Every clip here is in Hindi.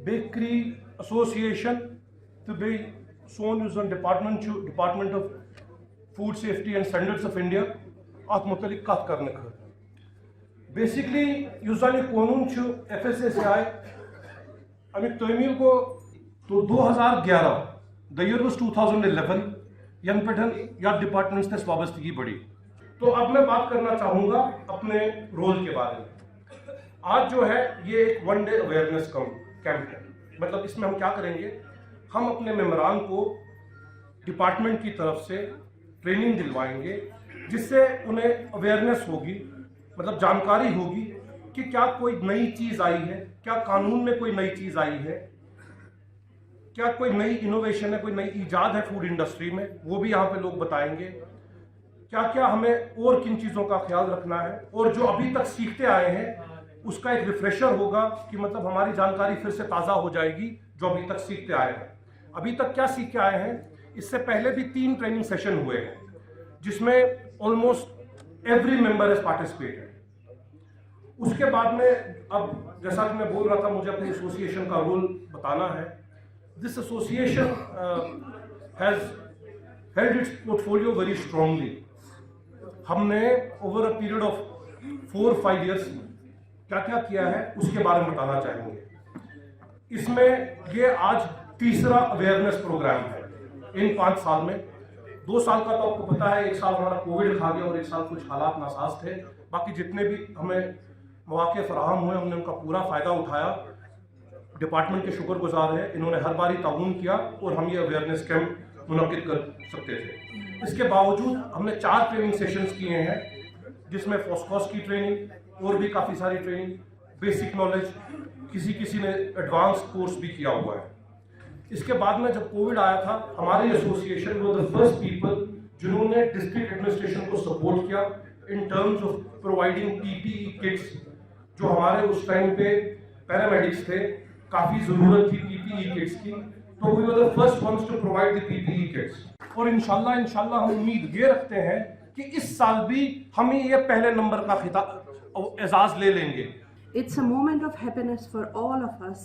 बेकरी एसोसिएशन तो बे सोन department of food safety and standards of India अत मुतलिक कत करने बेसिकली युस जन कानून FSSAI अमिक तमील को तो 2011 द ईयर वाज 2011 यन पे या डिपार्टमेंट्स तक वाबस्तगी बढ़ी। तो अब मैं बात करना चाहूँगा अपने रोल के बारे में। आज जो है ये एक 1 डे अवेयरनेस कैंप है। मतलब इसमें हम क्या करेंगे, हम अपने मेंबरान को डिपार्टमेंट की तरफ से ट्रेनिंग दिलवाएंगे जिससे उन्हें अवेयरनेस होगी, मतलब जानकारी होगी कि क्या कोई नई चीज़ आई है, क्या कानून में कोई नई चीज़ आई है, क्या कोई नई इनोवेशन है, कोई नई ईजाद है फूड इंडस्ट्री में, वो भी यहाँ पे लोग बताएंगे। क्या क्या हमें और किन चीज़ों का ख्याल रखना है, और जो अभी तक सीखते आए हैं उसका एक रिफ्रेशर होगा कि मतलब हमारी जानकारी फिर से ताज़ा हो जाएगी जो अभी तक सीखते आए हैं। अभी तक क्या सीख के आए हैं, इससे पहले भी 3 ट्रेनिंग सेशन हुए हैं जिसमें almost every member has participated. उसके बाद में अब जैसा कि मैं बोल रहा था, मुझे अपनी एसोसिएशन का रोल बताना है। This association has held its portfolio very strongly. हमने over a period of 4-5 years क्या क्या किया है उसके बारे में बताना चाहेंगे। इसमें ये आज तीसरा अवेयरनेस प्रोग्राम है इन 5 साल में। 2 साल का तो आपको पता है, 1 साल हमारा कोविड खा गया और 1 साल कुछ हालात नासाज थे। बाकी जितने भी हमें मौके फराहम हुए हमने उनका पूरा फ़ायदा उठाया। डिपार्टमेंट के शुक्रगुजार हैं, इन्होंने हर बारी ताउन किया और हम ये अवेयरनेस कैंप मुनक्किद कर सकते थे। इसके बावजूद हमने 4 ट्रेनिंग सेशंस किए हैं जिसमें फॉस्कॉस की ट्रेनिंग और भी काफ़ी सारी ट्रेनिंग, बेसिक नॉलेज, किसी ने एडवांस कोर्स भी किया हुआ है। इसके बाद में जब कोविड आया था, हमारी एसोसिएशन वो द फर्स्ट पीपल जिन्होंने डिस्ट्रिक्ट एडमिनिस्ट्रेशन को सपोर्ट किया in terms of providing PPE kits. जो हमारे उस टाइम पे पैरामेडिक्स थे, काफ़ी ज़रूरत थी PPE किट्स की, तो we were the first ones to provide the PPE kits. और इंशाल्लाह हम उम्मीद ये रखते हैं कि इस साल भी हम ये पहले नंबर का खिताब एजाज़ ले लेंगे। It's a moment of happiness for all of us,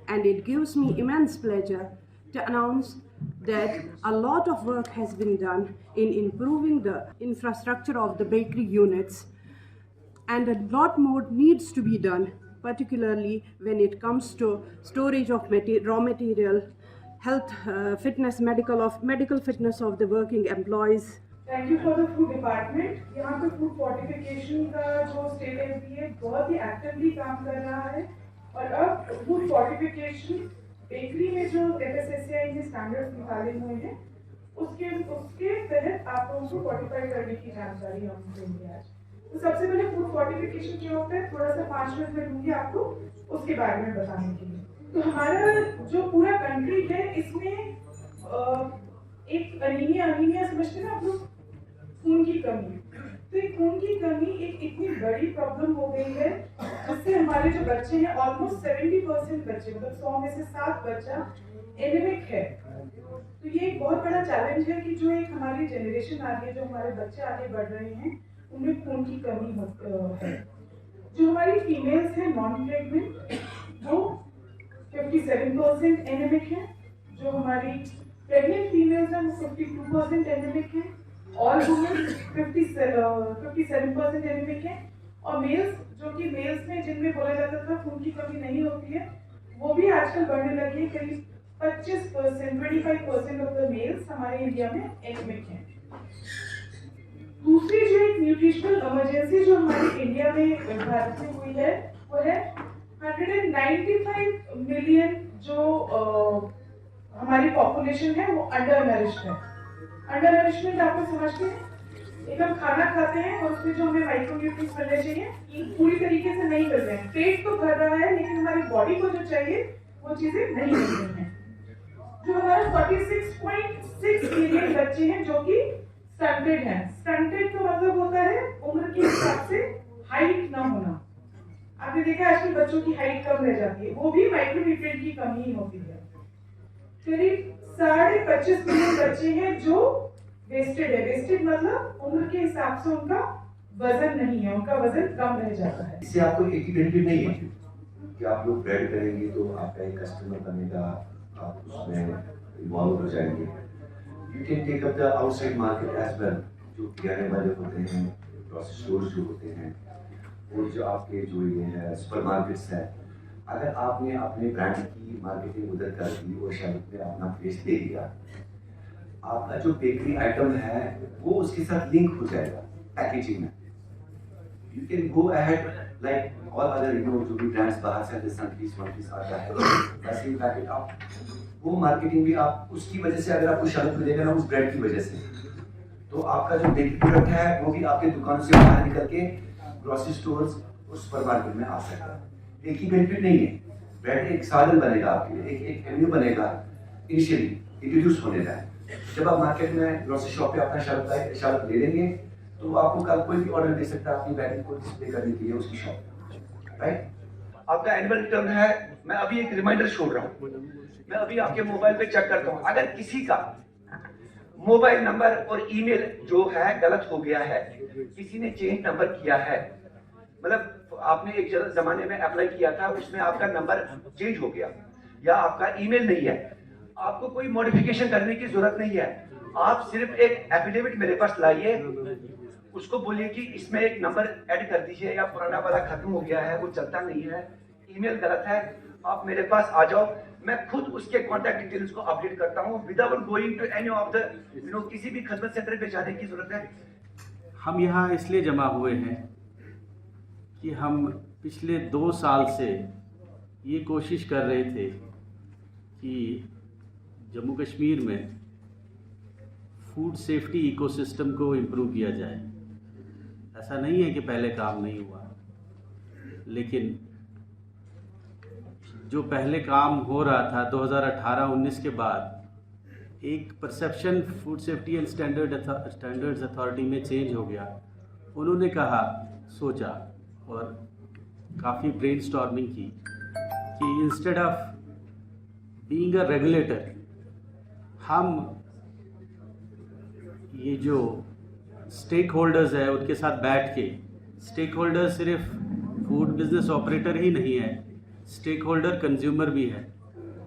and it gives me immense pleasure to announce that a lot of work has been done in improving the infrastructure of the bakery units, and a lot more needs to be done, particularly when it comes to storage of raw material, health, fitness, medical fitness of the working employees. Thank you for the food department. यहाँ पे फूड फोर्टिफिकेशन का जो स्टेट एमपी है बहुत ही एक्टिवली काम कर रहा है, और अब फूड फोर्टिफिकेशन बेकरी में जो FSSAI ने स्टैंडर्ड्स निकाले हुए हैं उसके तहत आप लोगों को फोर्टिफाई करने की जानकारी हम देंगे आज। तो सबसे पहले फूड फोर्टिफिकेशन क्या होता है, थोड़ा सा 5 मिनट में दूंगी आपको उसके बारे में बताने के लिए। तो हमारा जो पूरा कंट्री है इसमें एक अनीमिया समझते हैं आप लोग, खून की कमी। तो ये खून की कमी एक इतनी बड़ी प्रॉब्लम हो गई है जिससे हमारे जो बच्चे हैं ऑलमोस्ट 70% बच्चे, मतलब 100 में से 7 बच्चा एनीमिक है। तो ये एक बहुत बड़ा चैलेंज है कि जो एक हमारी जनरेशन आगे, जो हमारे बच्चे आगे बढ़ रहे हैं उनमें खून की कमी है। जो हमारी फीमेल्स हैं नॉन प्रेग्नेंट वो 57% एनीमिक है। जो हमारी प्रेग्नेंट फीमेल्स हैं वो 52% एनीमिक है। ऑल वुमेन 57% एनीमिक है। और मेल्स, जो कि मेल्स में जिनमें बोला जाता था खून की कमी नहीं होती है, वो भी आजकल बढ़ने लगी है। करीब 25% ऑफ द मेल्स हमारे इंडिया में एनीमिक हैं। दूसरी जो एक न्यूट्रिशनल इमरजेंसी जो हमारे इंडिया में भारत में हुई है वो है 195 मिलियन जो हमारी पॉपुलेशन है वो अंडर नरिश्ड है। अंडर नरिशमेंट आप लोग समझते हैं, एक हम खाना खाते हैं और उसमें जो हमें माइक्रोन्यूट्रिएंट्स मिलने चाहिए ये पूरी तरीके से नहीं मिल रहे हैं। पेट तो भर रहा है लेकिन हमारी बॉडी को जो चाहिए वो चीजें नहीं मिल रही हैं। जो हमारा 46.6 मिलियन बच्चे हैं जो कि स्टंटेड हैं। स्टंटेड का मतलब होता है उम्र के हिसाब से हाइट ना होना। आपने देखा आजकल बच्चों की हाइट कम रह जाती है, वो भी माइक्रोन्यूट्रिएंट की कमी ही होती है। करीब 25.5 मिलियन बच्चे हैं जो वेस्टेड है। वेस्टेड मतलब उम्र के हिसाब से उनका वजन नहीं है, उनका वजन कम रह जाता है। इससे आपको एक बेनिफिट नहीं है। कि आप लोग ब्रेड करेंगे तो आपका एक कस्टमर बनेगा, आप उसमें इन्वॉल्व हो जाएंगे। You can take up the outside market as well, जो किराने वाले होते हैं, ग्रोसरी स्टोर्स जो होते हैं, और जो आपके जो ये है सुपर मार्केट्स है, अगर आपने अपने ब्रांड की मार्केटिंग उधर कर दी और शेल्फ पे अपना फेस दे दिया, आपका जो बेकरी आइटम है वो उसके साथ लिंक हो जाएगा पैकेजिंग में। You can go ahead like all other जो भी ब्रांड्स बाहर से सनपीस वनपीस आता है, वैसे ही पैकेट आप वो मार्केटिंग भी आप उसकी वजह से, अगर आपको शेल्फ मिलेगा ना उस ब्रांड की वजह से, तो आपका जो बेकरी प्रोडक्ट है वो भी आपके दुकान से बाहर निकल के ग्रोसरी स्टोर्स और सुपर मार्केट में आ सकता है। एक ही बेनिफिट नहीं है, ब्रांड एक साधन बनेगा आपके लिए, एक एवेन्यू बनेगा इनिशियली इंट्रोड्यूस होने का। जब आप मार्केट में ग्रोसरी शॉप पे अपना शेल्फ ले लेंगे तो आपको कल कोई भी ऑर्डर दे सकता है अपनी ब्रांड को डिस्प्ले करने के लिए उसकी शॉप, राइट। आपका एनुअल रिटर्न है, मैं अभी एक रिमाइंडर छोड़ रहा हूँ, मैं अभी आपके मोबाइल पे चेक करता हूँ, अगर किसी का मोबाइल नंबर और ईमेल जो है गलत हो गया है, किसी ने चेंज नंबर किया है, मतलब आपने एक जमाने में अप्लाई किया था, उसमें आपका नंबर चेंज हो गया या आपका ईमेल नहीं है, आपको कोई मॉडिफिकेशन करने की जरूरत नहीं है। आप सिर्फ एक एफिडेविट मेरे पास लाइए, उसको बोलिए कि इसमें एक नंबर ऐड कर दीजिए या पुराना वाला खत्म हो गया है, वो चलता नहीं है, ईमेल गलत है, आप मेरे पास आ जाओ, मैं खुद उसके कॉन्टैक्ट डिटेल्स को अपडेट करता हूँ without going to any of the किसी भी खदमत सेंटर पे जाने की जरूरत है। हम यहाँ इसलिए जमा हुए हैं कि हम पिछले 2 साल से ये कोशिश कर रहे थे कि जम्मू कश्मीर में फूड सेफ्टी इकोसिस्टम को इम्प्रूव किया जाए। ऐसा नहीं है कि पहले काम नहीं हुआ, लेकिन जो पहले काम हो रहा था 2018-19 के बाद एक perception food safety and standards authority में चेंज हो गया। उन्होंने कहा, सोचा और काफ़ी ब्रेनस्टॉर्मिंग की कि instead of being a regulator, हम ये जो स्टेक होल्डर्स है उनके साथ बैठ के, स्टेक होल्डर सिर्फ फूड बिजनेस ऑपरेटर ही नहीं है, स्टेक होल्डर कंज्यूमर भी है,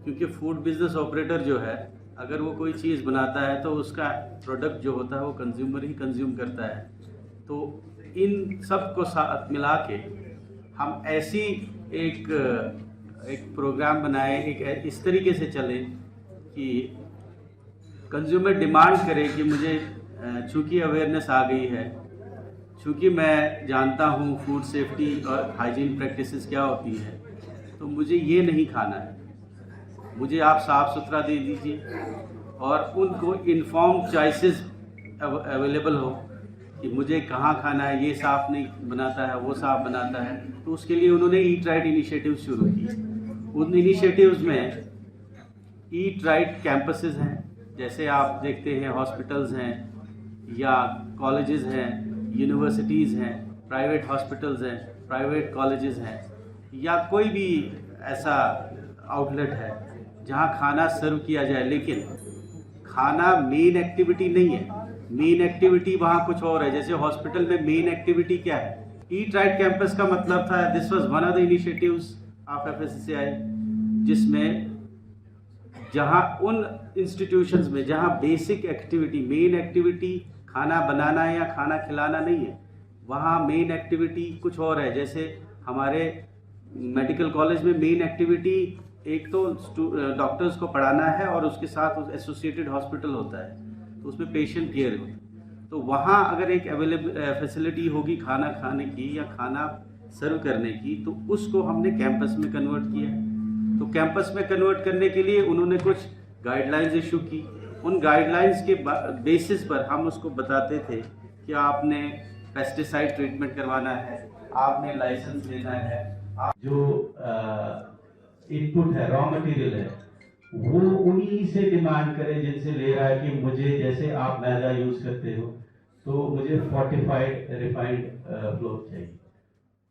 क्योंकि फूड बिजनेस ऑपरेटर जो है अगर वो कोई चीज़ बनाता है तो उसका प्रोडक्ट जो होता है वो कंज्यूमर ही कंज्यूम करता है। तो इन सब को साथ मिला के हम ऐसी एक प्रोग्राम बनाए, एक इस तरीके से चले कि कंज्यूमर डिमांड करे कि मुझे चूँकि अवेयरनेस आ गई है, चूँकि मैं जानता हूँ फूड सेफ्टी और हाइजीन प्रैक्टिसेस क्या होती है, तो मुझे ये नहीं खाना है, मुझे आप साफ़ सुथरा दे दीजिए और उनको इन्फॉर्म चॉइसेस अवेलेबल हो कि मुझे कहाँ खाना है, ये साफ़ नहीं बनाता है, वो साफ़ बनाता है। तो उसके लिए उन्होंने ईट राइट इनिशिएटिव शुरू किए। उन इनिशिएटिव्स में ईट राइट कैंपसेस हैं, जैसे आप देखते हैं हॉस्पिटल्स हैं या कॉलेजेस हैं, यूनिवर्सिटीज़ हैं, प्राइवेट हॉस्पिटल्स हैं, प्राइवेट कॉलेजेस हैं, या कोई भी ऐसा आउटलेट है जहां खाना सर्व किया जाए, लेकिन खाना मेन एक्टिविटी नहीं है, मेन एक्टिविटी वहां कुछ और है। जैसे हॉस्पिटल में मेन एक्टिविटी क्या है? ईट राइट कैंपस का मतलब था, this was one of the initiatives of FSSAI, जिसमें जहां उन इंस्टीट्यूशंस में जहां बेसिक एक्टिविटी, मेन एक्टिविटी खाना बनाना या खाना खिलाना नहीं है, वहाँ मेन एक्टिविटी कुछ और है। जैसे हमारे मेडिकल कॉलेज में मेन एक्टिविटी एक तो डॉक्टर्स को पढ़ाना है और उसके साथ एसोसिएटेड हॉस्पिटल होता है, तो उसमें पेशेंट केयर होता है। तो वहाँ अगर एक फैसिलिटी होगी खाना खाने की या खाना सर्व करने की, तो उसको हमने कैंपस में कन्वर्ट किया। तो कैंपस में कन्वर्ट करने के लिए उन्होंने कुछ गाइडलाइंस इशू की। उन गाइडलाइंस के बेसिस पर हम उसको बताते थे कि आपने पेस्टिसाइड ट्रीटमेंट करवाना है, आपने लाइसेंस लेना है, जो इनपुट है, रॉ मटेरियल है, वो उन्हीं से डिमांड करें जिनसे ले रहा है कि मुझे, जैसे आप मैदा यूज़ करते हो तो मुझे फोर्टिफाइड रिफाइंड फ्लोर चाहिए।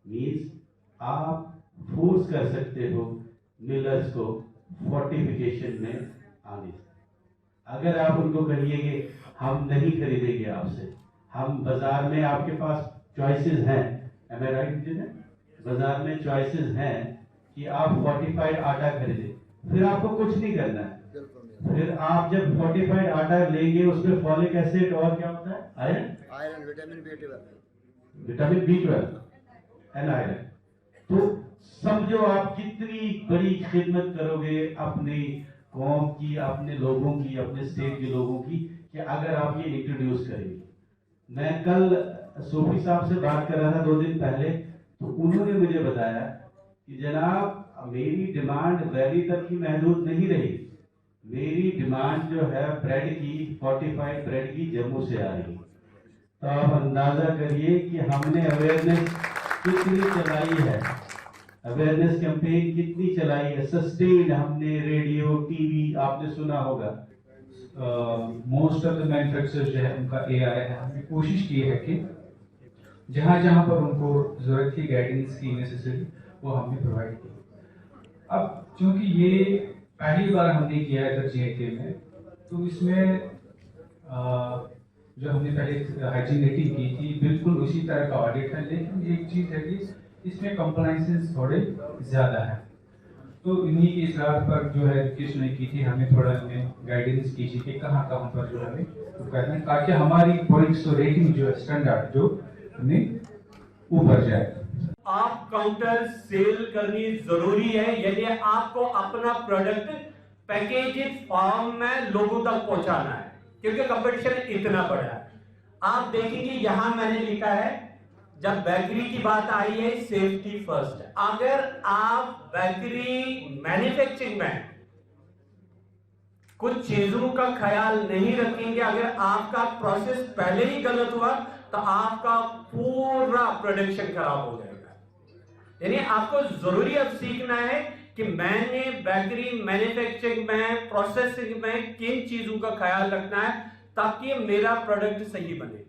मीन्स आप फोर्स कर सकते हो मिलर्स को फोर्टिफिकेशन में आने से। अगर आप उनको कहिए कि हम नहीं खरीदेंगे आपसे, हम बाजार में आपके पास चॉइसेस हैं, एम आई राइट? बाजार में चॉइसेस हैं कि आप फोर्टिफाइड आटा खरीदें, फिर आपको कुछ नहीं करना है। फिर आप जब फोर्टिफाइड आटा लेंगे उसमें फॉलिक एसिड और क्या होता है, iron, vitamin B12 and iron. तो समझो आप कितनी बड़ी खिदमत करोगे अपनी कौम की, अपने लोगों की, अपने स्टेट के लोगों की, कि अगर आप ये इंट्रोड्यूस करेंगे। मैं कल सोफी साहब से बात कर रहा था 2 दिन पहले, तो उन्होंने मुझे बताया कि जनाब मेरी डिमांड वैली तक ही महदूद नहीं रही, मेरी डिमांड जो है ब्रेड की, फोर्टिफाइड ब्रेड की जम्मू से आ रही। तो आप अंदाजा करिए कि हमने अवेयरनेस कितनी चलाई है, अवेयरनेस कैंपेन कितनी चलाई है, सस्टेन हमने रेडियो, टीवी, आपने सुना होगा। मोस्ट ऑफ द मैन्युफैक्चरर्स जो है उनका AI है। हमने कोशिश की है कि जहाँ जहाँ पर उनको ज़रूरत थी गाइडेंस की नेसेसरी, वो हमने प्रोवाइड की। अब चूंकि ये पहली बार हमने किया है इधर JNK में, तो इसमें जो हमने पहले हाइजीन रेटिंग की थी बिल्कुल उसी तरह का ऑडिट है, लेकिन एक चीज़ है कि इसमें कंप्लाइंसेस थोड़े ज़्यादा हैं। तो इन्हीं की इसरार पर जो है किसने की थी, हमें थोड़ा हमें गाइडेंस की थी कि कहाँ कहाँ पर जो हमें तो करना है, ताकि हमारी पॉइंट्स रेटिंग जो है स्टैंडर्ड जो हमें ऊपर जाए। आप काउंटर सेल करनी जरूरी है, यदि आपको अपना प्रोडक्ट पैकेजिंग फॉर्म में लोगों तक पहुंचाना है, क्योंकि कंपटीशन इतना बड़ा है। आप देखेंगे यहां मैंने लिखा है, जब बेकरी की बात आई है सेफ्टी फर्स्ट। अगर आप बेकरी मैन्युफैक्चरिंग में कुछ चीजों का ख्याल नहीं रखेंगे, अगर आपका प्रोसेस पहले ही गलत हुआ तो आपका पूरा प्रोडक्शन खराब हो जाएगा। यानी आपको जरूरी अब सीखना है कि मैंने बेकरी मैन्युफैक्चरिंग में, प्रोसेसिंग में किन चीजों का ख्याल रखना है ताकि मेरा प्रोडक्ट सही बने।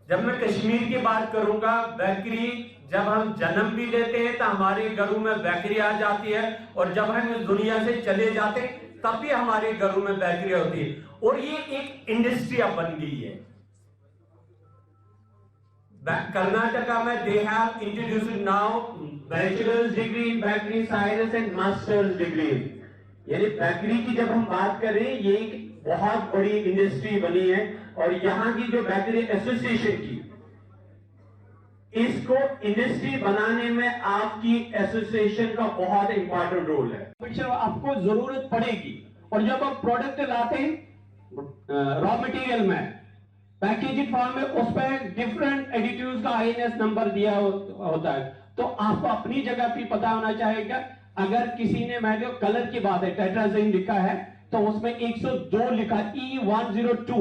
जब मैं कश्मीर की बात करूंगा, बेकरी जब हम जन्म भी लेते हैं तो हमारे घरों में बेकरी आ जाती है, और जब हम इस दुनिया से चले जाते हैं तब भी हमारे घरों में बेकरी होती है, और ये एक इंडस्ट्री अब बन गई है। कर्नाटका में they have introduced now bachelors degree in bakery science and masters degree. यानी बेकरी की जब हम बात करें, ये एक बहुत बड़ी इंडस्ट्री बनी है, और यहाँ की जो बेकरी एसोसिएशन की, इसको इंडस्ट्री बनाने में आपकी एसोसिएशन का बहुत इंपॉर्टेंट रोल है। आपको जरूरत पड़ेगी, और जब आप प्रोडक्ट लाते हैं रॉ मटेरियल में, पैकेजिंग फॉर्म में, उस पर डिफरेंट एडिटिव्स का INS नंबर दिया होता है, तो आपको अपनी जगह भी पता होना चाहिए। अगर किसी ने, मैं जो कलर की बात है, टेट्राजीन लिखा है तो उसमें 102 लिखा, E102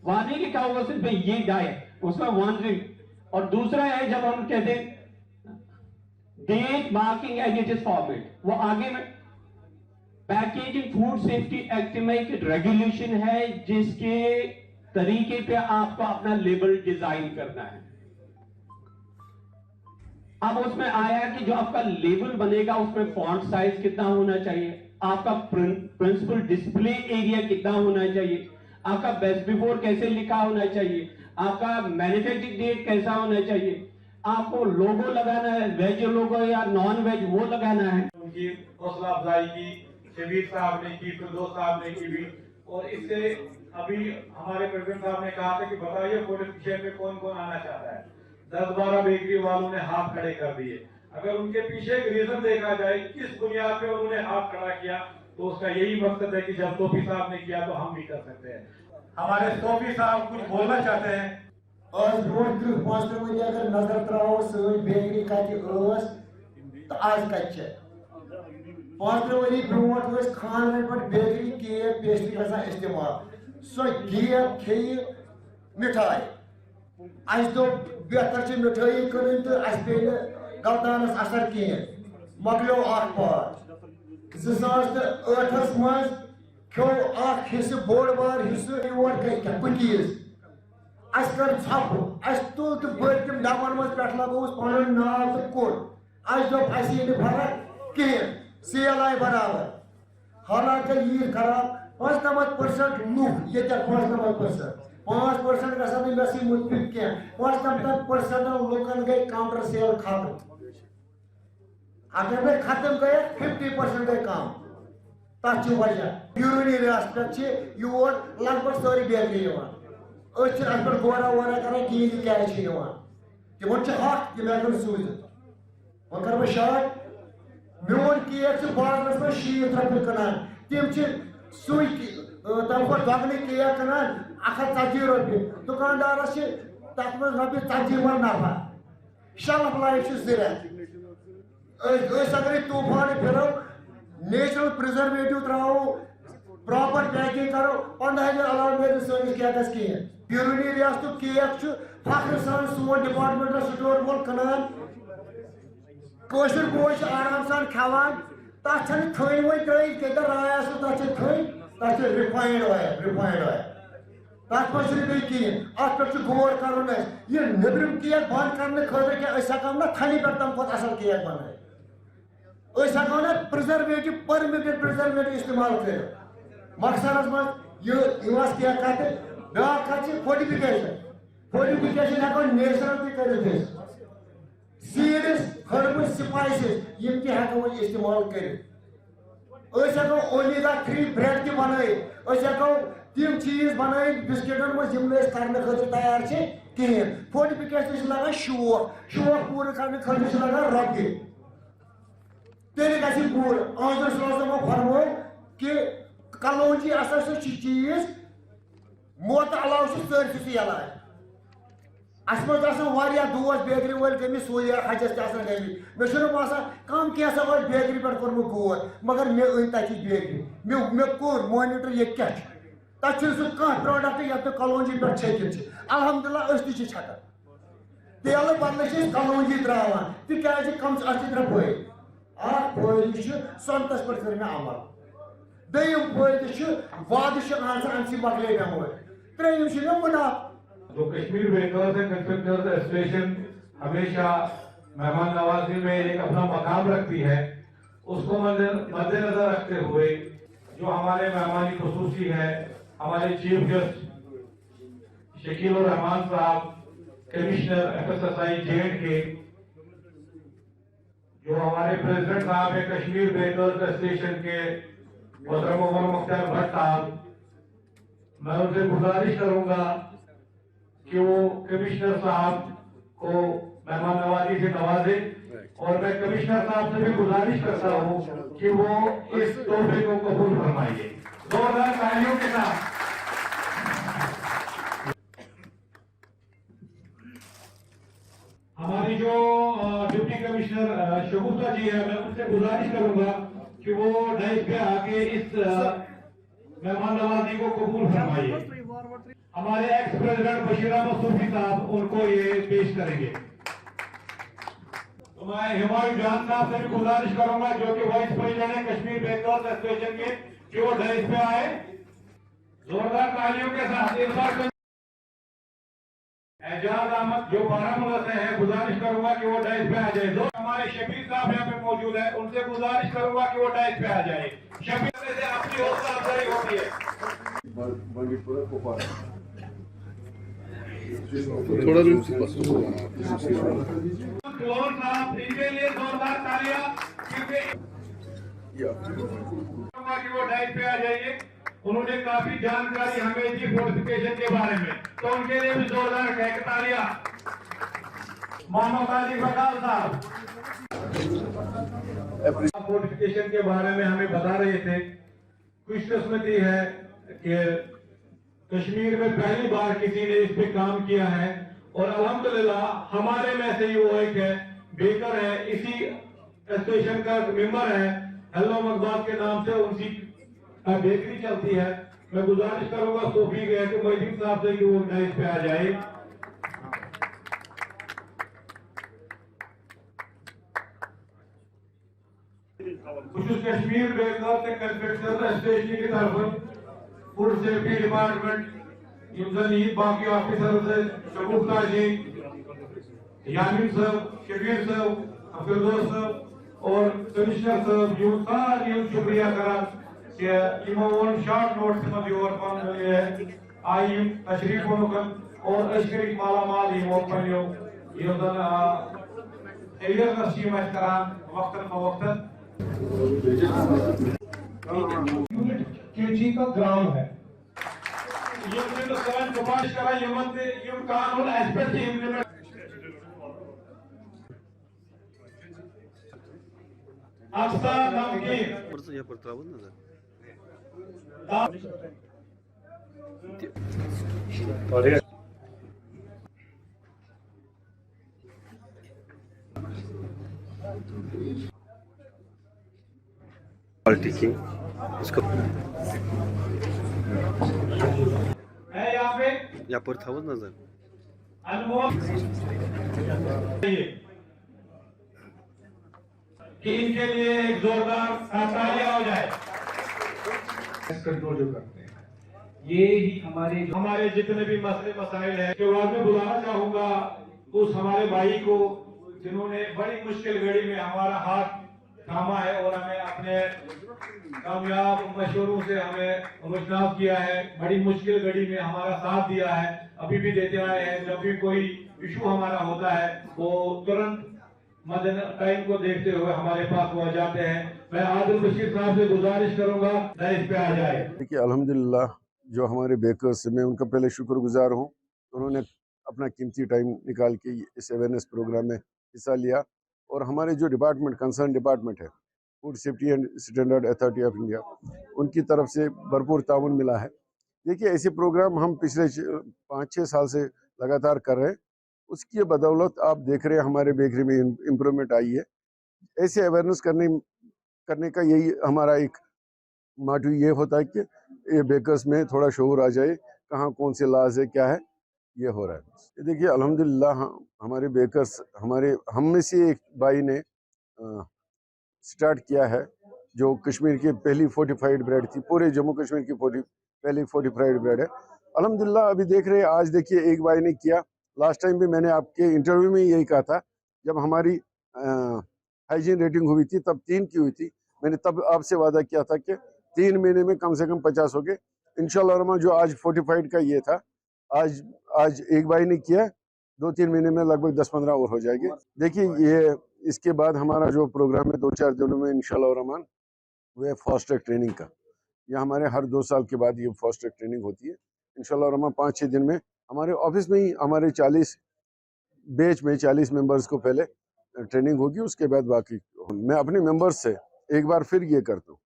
वहां नहीं लिखा होगा सिर्फ ये डाई, उसमें 1 और दूसरा है जब हम कहते हैं date marking as it is format, वो आगे में पैकेजिंग फूड सेफ्टी एक्ट में एक रेगुलेशन है जिसके तरीके पे आपको अपना लेबल डिजाइन करना है। अब उसमें आया कि जो आपका लेबल बनेगा उसमें फॉन्ट साइज कितना होना चाहिए, आपका प्रिंसिपल डिस्प्ले एरिया कितना होना चाहिए, आपका बेस्ट बिफोर कैसे लिखा होना चाहिए, आपका मैन्युफैक्चरिंग डेट कैसा होना चाहिए, आपको लोगो लगाना है, वेज लोगो या नॉन वेज वो लगाना है। उनकी हौसला अफजाई की शबीर साहब ने की, फिरदौस साहब ने की भी, और इससे अभी हमारे प्रेसिडेंट साहब ने कहा था कि बताइए फूड विषय पे कौन कौन आना चाहता है। 10-12 बेकरी वालों ने हाथ खड़े कर दिए। अगर उनके पीछे एक रीजन देखा जाए किस बुनियाद पे उन्होंने हाथ खड़ा किया, तो उसका यही मकसद है कि जब सोफी साहब ने किया तो हम भी कर सकते हैं। हमारे सोफी साहब कुछ बोलना चाहते हैं। आज ब्रोट 3-5 वरी अगर नजर त्रावो सही बेकरी कत तो आज कत 5 वरी ब्रोट खान पे बेकरी केक पेस्ट्री गसा इस्तेमाल, सो केक खे मिठाई आज तो बेहतर से मिठाई करें तो आज पे गलतानस असर कह मकलो 2008 मज खो हिस्से बोड़ बार हिस्से कुकीज अस कर छप अस तुल तो बम डबन मज पे लगोस पन नाव तो कोट अस दोप अस फर्क कहें सेल आई बराबर। हालांकि ये खराब 95% लूक ये 95% 5% गसन मे मुतफिक कह 95% लुकन गई काउंटर सेल खत्म। अगर मैं खत्म गए 50% गए काम तथ वजह ब्यूरोनी रियासत योर लगभग सारी बेकरी अत गोरा वोरा कर कहें क्या तिमन हक कि मैं कर सूझ वो कर मैं शार्ट मोन केक बाजारस में 60 रुपये कनान तम सुई तम दोगने केक कनान 140 रुपये दुकानदारस तथ मे रपये 40 मन नफा शेल्फ लाइफ ज़रिया अगर तूफान फिरो natural preservative throw proper packing करो 15 अलाव मे सैनिस केकस कहें ब्यूरोनी रियासत केक फख्र सान सोन डिपार्टमेंटल स्टोर वोल कनान कशर बोझ आराम सान खावान तथ थन वो त्र राय तथ तथ रिफाइंड ऑयल तथ पे कहें अत पे गौर कर यह नबरम केक बंद करने खतर क्या हको ना थनी पे तम खुद असल केक बन हको ना प्रिजर्वेटिव परमिटेड प्रिजर्वेटिव इस्तेमाल कर मकसदस मज यह केक कत ब्या कत फोर्टिफिकेशन हको नेचुरल तक सीड्स हर्ब्स स्पाइसेस यम ते हको इस्तेमाल कर हको ओमेगा 3 ब्रेड ते बन हको तम चीज बन बिस्किटन मज करने खतर तैयार कहें फोर्टिफिकेशन लगा शौक पूरे करने खतर लगा रपये तेल ग पूर आंध्र रोजो फरमो कि कलौजी असा चीज मोत अलाव सरसी इलाज अस दोस्त बेकरी वल गमित सूर्य हजस गमित मे बसान कम कैसा बेकरी पे कोर्मुत गौर मगर मे अन तक बेकरी मे कोर मॉनिटर ये क्या तथ सह प्रोडक्ट ये कलौजी पे छकित अलहमदुल्ला छकान तेल बदल कलौजी त्रावान तिज कम अत फायदे सोनतस पे कर मे अमल दम फायदे वाद अमि मकले बेमोर त्रेम मुनाफ जो Kashmir bakers and constructors association हमेशा मेहमान नवाजी में एक अपना मकाम रखती है, उसको मद्देनजर रखते हुए जो हमारे मेहमानी खुसूसी है हमारे चीफ गेस्ट शकील उर रहमान साहब, कमिश्नर FSSI J&K, जो हमारे प्रेसिडेंट साहब है कश्मीर बेकर्स एसोसिएशन के मोहतरम उमर मुख्तार भट्ट साहब, मैं उनसे गुजारिश करूंगा कि वो कमिश्नर साहब को मेहमान नवाजी से नवाजे और मैं कमिश्नर साहब से भी गुजारिश करता हूँ कि वो इस तोहफे को कबूल फरमाइए जोरदार तालियों के साथ। हमारी जो डिप्टी कमिश्नर शगुफ्ता जी है, मैं उनसे गुजारिश करूंगा कि वो डाइस पे आके इस मेहमान नवाजी को कबूल फरमाइए। हमारे एक्स प्रेसिडेंट बशीर अहमद सूफी साहब उनको ये पेश करेंगे। तो मैं हिमायू जान साहब से भी गुजारिश करूंगा जो कि वाइस प्रेसिडेंट है कश्मीर बेकर्स एसोसिएशन के, कि वो डाइस पे आए जोरदार तालियों के साथ। इस बार एजाज अहमद जो बारामूला से है, गुजारिश करूंगा कि वो डाइस पे आ जाए। जो हमारे शबीर साहब यहाँ पे मौजूद है, उनसे गुजारिश करूंगा कि वो डाइस पे आ जाए। शबीर से अपनी हौसला अफजाई होती है। थोड़ा साहब इनके लिए जोरदार तालियां, क्योंकि वो डाइस पे आ जाइए। उन्होंने काफी जानकारी हमें दी फोर्टिफिकेशन के बारे में, तो उनके लिए भी जोरदार तालियां। मोहम्मद अली बटाल साहब फोर्टिफिकेशन के बारे में हमें बता रहे थे। खुशकिस्मती है कि कश्मीर में पहली बार किसी ने इस पे काम किया है और अल्हम्दुलिल्लाह हमारे में से ही वो एक है बेकर है, इसी एसोसिएशन का मेंबर है, हेलो मकबाद के नाम से उनकी बेकरी चलती है। मैं गुजारिश करूंगा सोफी गए कि मोहिद्दीन साहब से कि वो डाइस पे आ जाए। Kashmir bakers and constructors association की तरफ फूड सेफ्टी डिपार्टमेंट यूं बाकी ऑफिसर शगुफ्ता जी, यामिन साहब, शबीर साहब, अब्दुल साहब और कमिश्नर साहब यूं सारी शुक्रिया करा कि इमोन शॉर्ट नोट से मत योर पान है आई तशरीफ होकर और अशकरी माला माल इमोन पर यो एलियर नसीम करान वक्तन फवक्तन यूनिट केजी का ग्राउंड है ये सवाल गुमाश करा यमन दे यम कानून एस्पेक्ट इम्प्लीमेंट अक्सा नमकीन क्वालिटी इसको है यहाँ पे या पर था वो नजर अनमोल कि इनके लिए एक जोरदार तालियां हो जाए कंट्रोल जो करते हैं ये ही हमारे जितने भी मसले मसाइल हैं के बाद में बुलाना चाहूंगा उस हमारे भाई को जिन्होंने बड़ी मुश्किल घड़ी में हमारा हाथ थामा है और हमें अपने कामयाब मशवरों से हमें मुशनाफ किया है बड़ी मुश्किल घड़ी में हमारा साथ दिया है अभी भी देते आए हैं जब भी कोई इशू हमारा होता है वो तुरंत मदन टाइम को देखते हुए हमारे पास वो आ जाते हैं मैं आदिल बशीर साहब से गुजारिश करूंगा इस पे आ जाए। देखिए अल्हम्दुलिल्लाह जो हमारे बेकर्स मैं उनका पहले शुक्रगुजार हूँ उन्होंने अपना कीमती टाइम निकाल के इस अवेयरनेस प्रोग्राम में हिस्सा लिया और हमारे जो डिपार्टमेंट कंसर्न डिपार्टमेंट है food safety and standard authority of India उनकी तरफ से भरपूर ताउन मिला है। देखिए ऐसे प्रोग्राम हम पिछले 5-6 साल से लगातार कर रहे हैं उसकी बदौलत आप देख रहे हैं हमारे बेकरी में इम्प्रूवमेंट आई है। ऐसे अवेयरनेस करने का यही हमारा एक मोटिव ये होता है कि ये बेकर्स में थोड़ा शऊर आ जाए कहाँ कौन से लाज है क्या है ये हो रहा है। देखिए अल्हम्दुलिल्लाह हमारे बेकर्स हम में से एक भाई ने स्टार्ट किया है जो कश्मीर की पहली फोर्टिफाइड ब्रेड थी पूरे जम्मू कश्मीर की पहली फोर्टिफाइड ब्रेड है अल्हम्दुलिल्लाह। अभी देख रहे हैं आज देखिए एक भाई ने किया लास्ट टाइम भी मैंने आपके इंटरव्यू में यही कहा था जब हमारी हाइजीन रेटिंग हुई थी तब 3 की हुई थी मैंने तब आपसे वादा किया था कि 3 महीने में कम से कम 50 हो गए इंशाल्लाह रहमान जो आज फोर्टिफाइड का ये था आज एक भाई ने किया 2-3 महीने में लगभग 10-15 और हो जाएंगे। देखिए ये इसके बाद हमारा जो प्रोग्राम है 2-4 दिनों में इंशाल्लाह रहमान वो है फास्ट ट्रैक ट्रेनिंग का। यह हमारे हर 2 साल के बाद ये फास्ट ट्रैक ट्रेनिंग होती है इंशाल्लाह रहमान 5-6 दिन में हमारे ऑफिस में ही हमारे 40 बैच में 40 मेंबर्स को पहले ट्रेनिंग होगी उसके बाद बाकी। मैं अपने मेंबर्स से एक बार फिर ये करता हूँ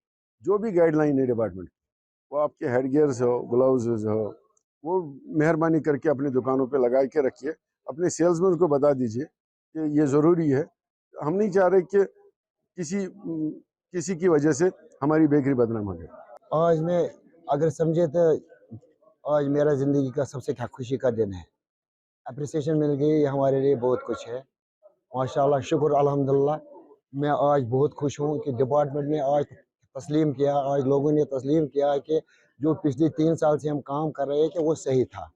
जो भी गाइडलाइन है डिपार्टमेंट वो आपके हेड गियर्स हो ग्लव्स हो वो मेहरबानी करके अपनी दुकानों पे लगा के रखिए अपने सेल्समैन को बता दीजिए कि ये ज़रूरी है। हम नहीं चाह रहे कि किसी की वजह से हमारी बेकरी बदनाम हो जाए। आज मैं अगर समझे तो आज मेरा ज़िंदगी का सबसे खुशी का दिन है। अप्रिसिएशन मिल गई हमारे लिए बहुत कुछ है माशाल्लाह शुक्र अल्हम्दुलिल्लाह। मैं आज बहुत खुश हूँ कि डिपार्टमेंट ने आज तस्लीम किया आज लोगों ने तस्लीम किया कि जो पिछले 3 साल से हम काम कर रहे हैं कि वो सही था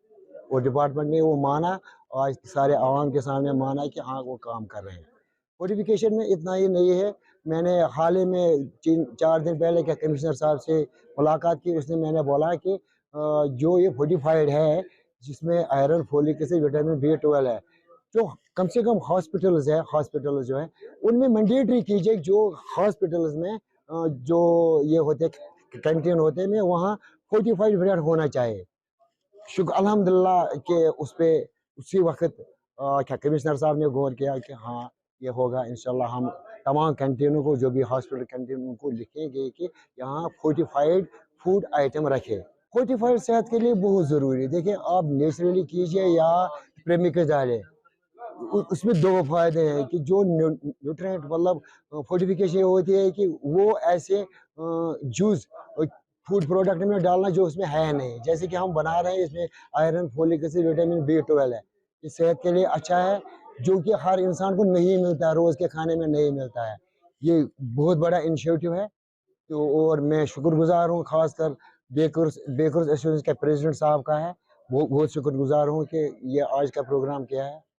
वो डिपार्टमेंट ने वो माना आज सारे आवाम के सामने माना कि हाँ वो काम कर रहे हैं। फोर्टिफिकेशन में इतना ही नहीं है मैंने हाल ही में 4 दिन पहले क्या कमिश्नर साहब से मुलाकात की उसने मैंने बोला कि जो ये फोर्टिफाइड है जिसमें iron folic acid vitamin B12 है जो कम से कम हॉस्पिटल जो है उनमें मैंडेटरी कीजिए जो हॉस्पिटल्स में जो ये होते कैंटीन होते में वहाँ फोर्टिफाइड ब्रेड होना चाहिए। शुक्र अल्हम्दुलिल्लाह के उस पर उसी वक्त क्या कमिश्नर साहब ने गौर किया कि हाँ ये होगा इंशाल्लाह। हम तमाम कैंटीनों को जो भी हॉस्पिटल कैंटीन उनको लिखेंगे कि यहाँ फोर्टिफाइड फूड आइटम रखें। फोर्टिफाइड सेहत के लिए बहुत ज़रूरी है। देखिए आप नेचुरली कीजिए या प्रेमिकल डालें उसमें 2 फायदे हैं कि जो न्यूट्रिएंट मतलब फोर्टिफिकेशन होती है कि वो ऐसे जूस फूड प्रोडक्ट में डालना जो उसमें है नहीं जैसे कि हम बना रहे हैं इसमें iron folic acid vitamin B12 है ये सेहत के लिए अच्छा है जो कि हर इंसान को नहीं मिलता है रोज़ के खाने में नहीं मिलता है। ये बहुत बड़ा इनिशिएटिव है तो और मैं शुक्रगुजार हूँ खासकर बेकर्स एसोसिएशन के प्रेसिडेंट साहब का है वो बहुत शुक्रगुजार हूँ कि ये आज का प्रोग्राम किया है।